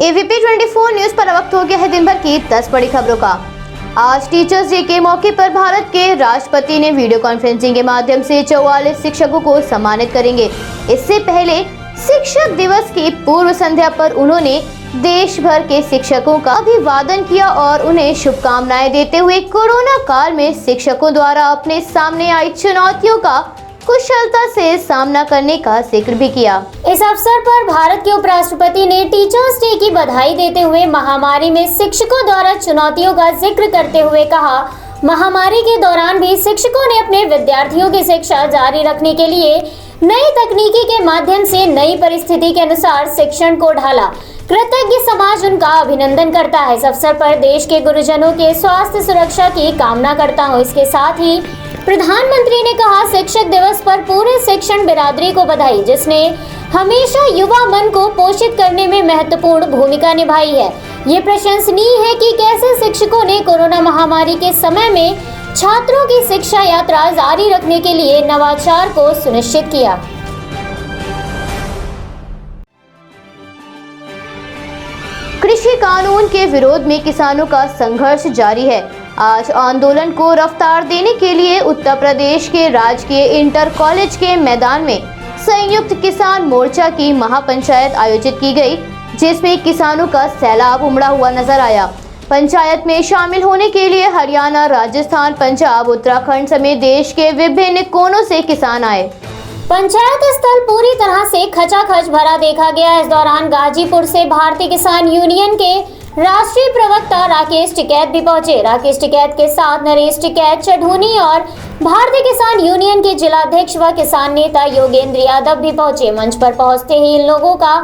AVP 24 news पर वक्त हो गया है दिन भर की 10 बड़ी खबरों का। आज टीचर्स डे के मौके पर भारत के राष्ट्रपति ने वीडियो कॉन्फ्रेंसिंग के माध्यम से 44 शिक्षकों को सम्मानित करेंगे। इससे पहले शिक्षक दिवस की पूर्व संध्या पर उन्होंने देश भर के शिक्षकों का अभिवादन किया और उन्हें शुभकामनाएं देते हुए कोरोना काल में शिक्षकों द्वारा अपने सामने आई चुनौतियों का कुशलता से सामना करने का जिक्र भी किया। इस अवसर पर भारत के उपराष्ट्रपति ने टीचर्स डे की बधाई देते हुए महामारी में शिक्षकों द्वारा चुनौतियों का जिक्र करते हुए कहा, महामारी के दौरान भी शिक्षकों ने अपने विद्यार्थियों की शिक्षा जारी रखने के लिए नई तकनीकी के माध्यम से नई परिस्थिति के अनुसार शिक्षण को ढाला। कृतज्ञ समाज उनका अभिनंदन करता है। इस अवसर पर देश के गुरुजनों के स्वास्थ्य सुरक्षा की कामना करता हूँ। इसके साथ ही प्रधानमंत्री ने कहा, शिक्षक दिवस पर पूरे शिक्षण बिरादरी को बधाई, जिसने हमेशा युवा मन को पोषित करने में महत्वपूर्ण भूमिका निभाई है। ये प्रशंसनीय है कि कैसे शिक्षकों ने कोरोना महामारी के समय में छात्रों की शिक्षा यात्रा जारी रखने के लिए नवाचार को सुनिश्चित किया। कृषि कानून के विरोध में किसानों का संघर्ष जारी है। आज आंदोलन को रफ्तार देने के लिए उत्तर प्रदेश के राजकीय इंटर कॉलेज के मैदान में संयुक्त किसान मोर्चा की महापंचायत आयोजित की गई, जिसमें किसानों का सैलाब उमड़ा हुआ नजर आया। पंचायत में शामिल होने के लिए हरियाणा, राजस्थान, पंजाब, उत्तराखंड समेत देश के विभिन्न कोनों से किसान आए। पंचायत स्थल पूरी तरह से खचाखच भरा देखा गया। इस दौरान गाजीपुर से भारतीय किसान यूनियन के राष्ट्रीय प्रवक्ता राकेश टिकैत भी पहुंचे। राकेश टिकैत के साथ नरेश टिकैत चढ़ूनी और भारतीय किसान यूनियन के जिलाध्यक्ष व किसान नेता योगेंद्र यादव भी पहुंचे। मंच पर पहुंचते ही इन लोगों का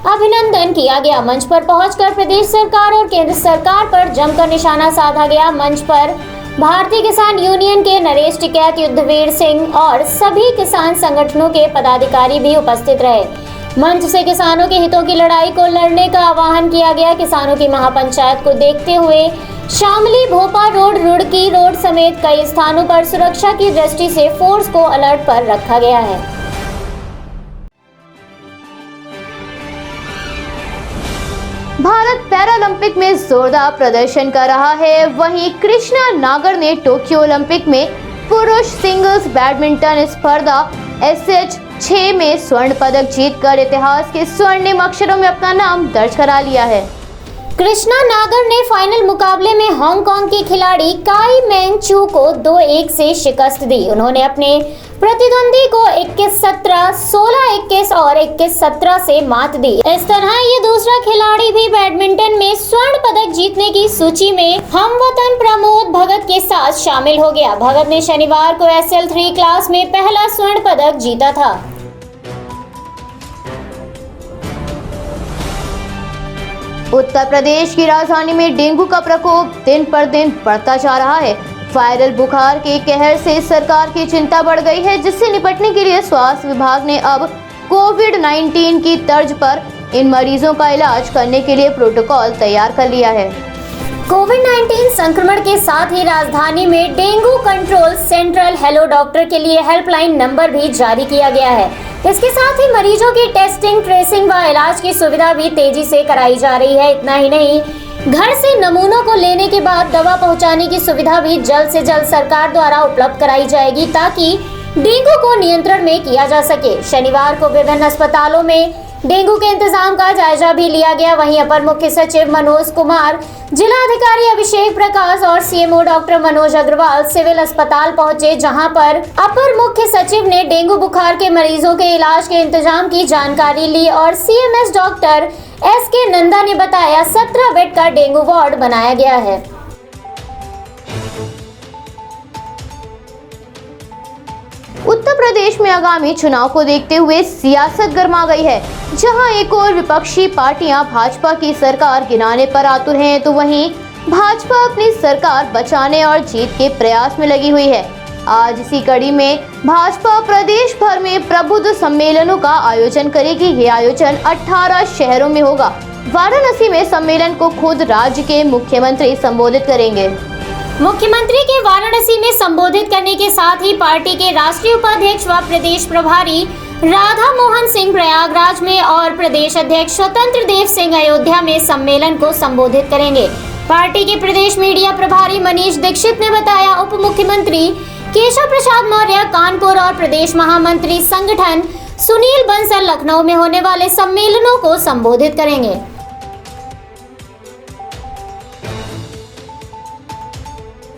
अभिनंदन किया गया। मंच पर पहुंचकर प्रदेश सरकार और केंद्र सरकार पर जमकर निशाना साधा गया। मंच पर भारतीय किसान यूनियन के नरेश टिकैत, युद्धवीर सिंह और सभी किसान संगठनों के पदाधिकारी भी उपस्थित रहे। मंच से किसानों के हितों की लड़ाई को लड़ने का आह्वान किया गया। किसानों की महापंचायत को देखते हुए शामली, भोपा रोड, रुड़की रोड समेत कई स्थानों पर सुरक्षा की दृष्टि से फोर्स को अलर्ट पर रखा गया है। भारत पैरालंपिक में जोरदार प्रदर्शन कर रहा है। वहीं कृष्णा नागर ने टोक्यो ओलंपिक में पुरुष सिंगल्स बैडमिंटन स्पर्धा SH6 में स्वर्ण पदक जीतकर इतिहास के स्वर्णिम अक्षरों में अपना नाम दर्ज करा लिया है। कृष्णा नागर ने फाइनल मुकाबले में हांगकांग की खिलाड़ी काई मेंग चू को 2-1 से शिकस्त दी। उन्होंने अपने प्रतिद्वंदी को 21-17, 16-21 और 21-17 से मात दी। इस तरह ये दूसरा खिलाड़ी भी बैडमिंटन में स्वर्ण पदक जीतने की सूची में हमवतन प्रमोद भगत के साथ शामिल हो गया। भगत ने शनिवार को SL3 क्लास में पहला स्वर्ण पदक जीता था। उत्तर प्रदेश की राजधानी में डेंगू का प्रकोप दिन पर दिन बढ़ता जा रहा है। वायरल बुखार के कहर से सरकार की चिंता बढ़ गई है, जिससे निपटने के लिए स्वास्थ्य विभाग ने अब कोविड-19 की तर्ज पर इन मरीजों का इलाज करने के लिए प्रोटोकॉल तैयार कर लिया है। कोविड-19 संक्रमण के साथ ही राजधानी में dengue control central hello doctor के लिए हेल्पलाइन नंबर भी जारी किया गया है। इसके साथ ही मरीजों की टेस्टिंग, ट्रेसिंग व इलाज की सुविधा भी तेजी से कराई जा रही है। इतना ही नहीं, घर से नमूनों को लेने के बाद दवा पहुंचाने की सुविधा भी जल्द से जल्द सरकार द्वारा उपलब्ध कराई जाएगी, ताकि डेंगू को नियंत्रण में किया जा सके। शनिवार को विभिन्न अस्पतालों में डेंगू के इंतजाम का जायजा भी लिया गया। वहीं अपर मुख्य सचिव मनोज कुमार, जिला अधिकारी अभिषेक प्रकाश और CMO doctor Manoj Agarwal civil अस्पताल पहुंचे, जहां पर अपर मुख्य सचिव ने डेंगू बुखार के मरीजों के इलाज के इंतजाम की जानकारी ली और CMS डॉक्टर SK नंदा ने बताया 17 बेड का डेंगू वार्ड बनाया गया है। उत्तर प्रदेश में आगामी चुनाव को देखते हुए सियासत गर्मा गई है। जहां एक और विपक्षी पार्टियां भाजपा की सरकार गिराने पर आतुर हैं, तो वहीं भाजपा अपनी सरकार बचाने और जीत के प्रयास में लगी हुई है। आज इसी कड़ी में भाजपा प्रदेश भर में प्रबुद्ध सम्मेलनों का आयोजन करेगी। ये आयोजन 18 शहरों में होगा। वाराणसी में सम्मेलन को खुद राज्य के मुख्यमंत्री संबोधित करेंगे। मुख्यमंत्री के वाराणसी में संबोधित करने के साथ ही पार्टी के राष्ट्रीय उपाध्यक्ष व प्रदेश प्रभारी राधा मोहन सिंह प्रयागराज में और प्रदेश अध्यक्ष स्वतंत्र देव सिंह अयोध्या में सम्मेलन को संबोधित करेंगे। पार्टी के प्रदेश मीडिया प्रभारी मनीष दीक्षित ने बताया, उप मुख्यमंत्री केशव प्रसाद मौर्य कानपुर और प्रदेश महामंत्री संगठन सुनील बंसल लखनऊ में होने वाले सम्मेलनों को संबोधित करेंगे।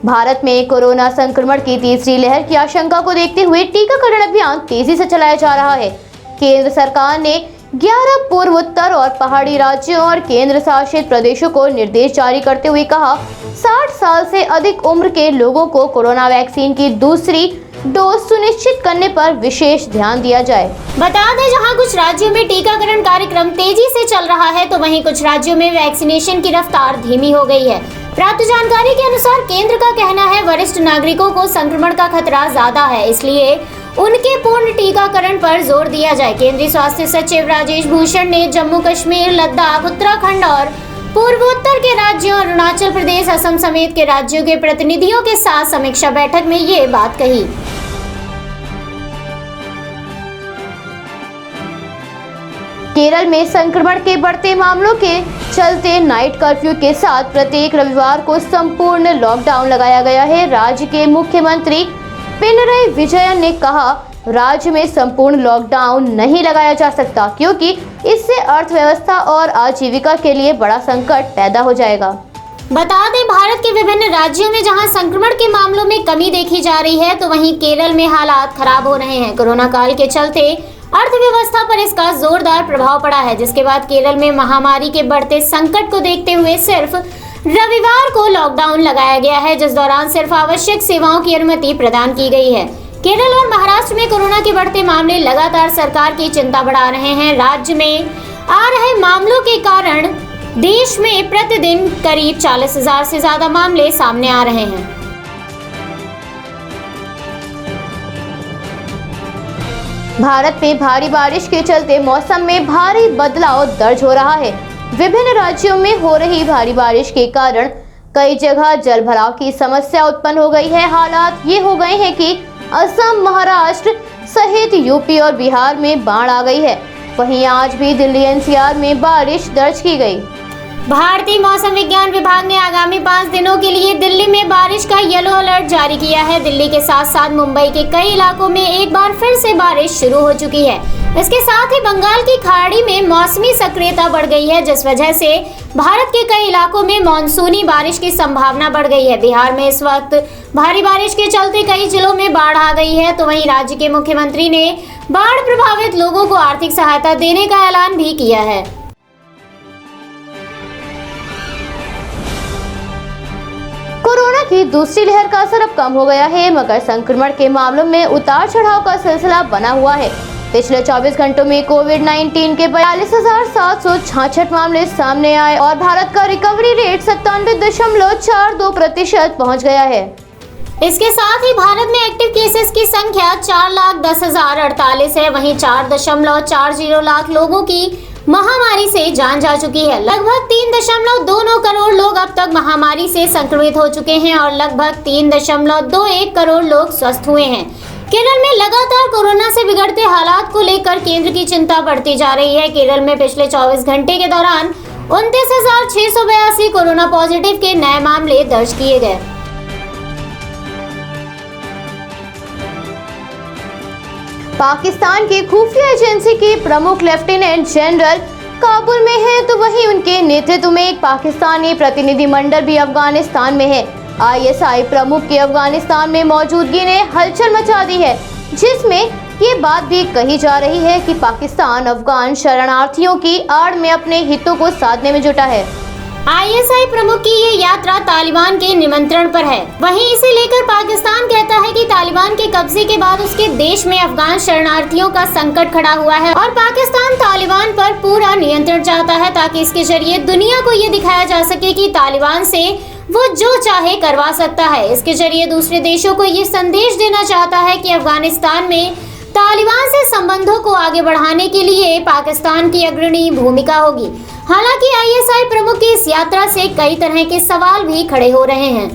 भारत में कोरोना संक्रमण की तीसरी लहर की आशंका को देखते हुए टीकाकरण अभियान तेजी से चलाया जा रहा है। केंद्र सरकार ने 11 पूर्वोत्तर और पहाड़ी राज्यों और केंद्र शासित प्रदेशों को निर्देश जारी करते हुए कहा, 60 साल से अधिक उम्र के लोगों को कोरोना वैक्सीन की दूसरी डोज सुनिश्चित करने पर विशेष ध्यान दिया जाए। बता दें, जहां कुछ राज्यों में टीकाकरण कार्यक्रम तेजी से चल रहा है, तो वहीं कुछ राज्यों में वैक्सीनेशन की रफ्तार धीमी हो गई है। प्राप्त जानकारी के अनुसार केंद्र का कहना है, वरिष्ठ नागरिकों को संक्रमण का खतरा ज्यादा है, इसलिए उनके पूर्ण टीकाकरण पर जोर दिया जाए। केंद्रीय स्वास्थ्य सचिव राजेश भूषण ने जम्मू कश्मीर, लद्दाख, उत्तराखंड और पूर्वोत्तर के राज्यों, अरुणाचल प्रदेश, असम समेत के राज्यों के प्रतिनिधियों के साथ समीक्षा बैठक में ये बात कही। केरल में संक्रमण के बढ़ते मामलों के चलते नाइट कर्फ्यू के साथ प्रत्येक रविवार को संपूर्ण लॉकडाउन लगाया गया है। राज्य के मुख्यमंत्री पिनरई विजयन ने कहा, राज्य में संपूर्ण लॉकडाउन नहीं लगाया जा सकता क्योंकि इससे अर्थव्यवस्था और आजीविका के लिए बड़ा संकट पैदा हो जाएगा। बता दें, भारत के विभिन्न राज्यों में जहां संक्रमण के मामलों में कमी देखी जा रही है, तो वहीं केरल में हालात खराब हो रहे हैं। कोरोना काल के चलते अर्थव्यवस्था पर इसका जोरदार प्रभाव पड़ा है, जिसके बाद केरल में महामारी के बढ़ते संकट को देखते हुए सिर्फ रविवार को लॉकडाउन लगाया गया है, जिस दौरान सिर्फ आवश्यक सेवाओं की अनुमति प्रदान की गई है। केरल और महाराष्ट्र में कोरोना के बढ़ते मामले लगातार सरकार की चिंता बढ़ा रहे हैं। राज्य में आ रहे मामलों के कारण देश में प्रतिदिन करीब 40,000 से ज्यादा मामले सामने आ रहे हैं। भारत में भारी बारिश के चलते मौसम में भारी बदलाव दर्ज हो रहा है। विभिन्न राज्यों में हो रही भारी बारिश के कारण कई जगह जलभराव की समस्या उत्पन्न हो गई है। हालात ये हो गए हैं कि असम, महाराष्ट्र सहित यूपी और बिहार में बाढ़ आ गई है। वहीं आज भी दिल्ली एनसीआर में बारिश दर्ज की गई। भारतीय मौसम विज्ञान विभाग ने आगामी 5 दिनों के लिए दिल्ली में बारिश का येलो अलर्ट जारी किया है। दिल्ली के साथ साथ मुंबई के कई इलाकों में एक बार फिर से बारिश शुरू हो चुकी है। इसके साथ ही बंगाल की खाड़ी में मौसमी सक्रियता बढ़ गई है, जिस वजह से भारत के कई इलाकों में मानसूनी बारिश की संभावना बढ़ गई है। बिहार में इस वक्त भारी बारिश के चलते कई जिलों में बाढ़ आ गई है, तो वहीं राज्य के मुख्यमंत्री ने बाढ़ प्रभावित लोगों को आर्थिक सहायता देने का ऐलान भी किया है। कोरोना की दूसरी लहर का असर अब कम हो गया है, मगर संक्रमण के मामलों में उतार चढ़ाव का सिलसिला बना हुआ है। पिछले 24 घंटों में कोविड-19 के 42,766 मामले सामने आए और भारत का रिकवरी रेट 97.42% पहुंच गया है। इसके साथ ही भारत में एक्टिव केसेस की संख्या 4,10,048 है। वहीं 4.40 लाख लोगों की महामारी से जान जा चुकी है। लगभग 3.29 करोड़ लोग अब तक महामारी से संक्रमित हो चुके हैं और लगभग 3.21 करोड़ लोग स्वस्थ हुए हैं। केरल में लगातार कोरोना से बिगड़ते हालात को लेकर केंद्र की चिंता बढ़ती जा रही है। केरल में पिछले 24 घंटे के दौरान 29,682 कोरोना पॉजिटिव के नए मामले दर्ज किए गए। पाकिस्तान की खुफिया एजेंसी के प्रमुख लेफ्टिनेंट जनरल काबुल में हैं, तो वहीं उनके नेतृत्व में एक पाकिस्तानी प्रतिनिधिमंडल भी अफगानिस्तान में है। आईएसआई प्रमुख की अफगानिस्तान में मौजूदगी ने हलचल मचा दी है, जिसमें ये बात भी कही जा रही है कि पाकिस्तान अफगान शरणार्थियों की आड़ में अपने हितों को साधने में जुटा है। आईएसआई प्रमुख की ये यात्रा तालिबान के निमंत्रण पर है। वहीं इसे लेकर पाकिस्तान कहता है कि तालिबान के कब्जे के बाद उसके देश में अफगान शरणार्थियों का संकट खड़ा हुआ है और पाकिस्तान तालिबान पर पूरा नियंत्रण चाहता है, ताकि इसके जरिए दुनिया को ये दिखाया जा सके कि तालिबान से वो जो चाहे करवा सकता है। इसके जरिए दूसरे देशों को ये संदेश देना चाहता है कि अफगानिस्तान में तालिबान से संबंधों को आगे बढ़ाने के लिए पाकिस्तान की अग्रणी भूमिका होगी। हालांकि आईएसआई प्रमुख की इस यात्रा से कई तरह के सवाल भी खड़े हो रहे हैं।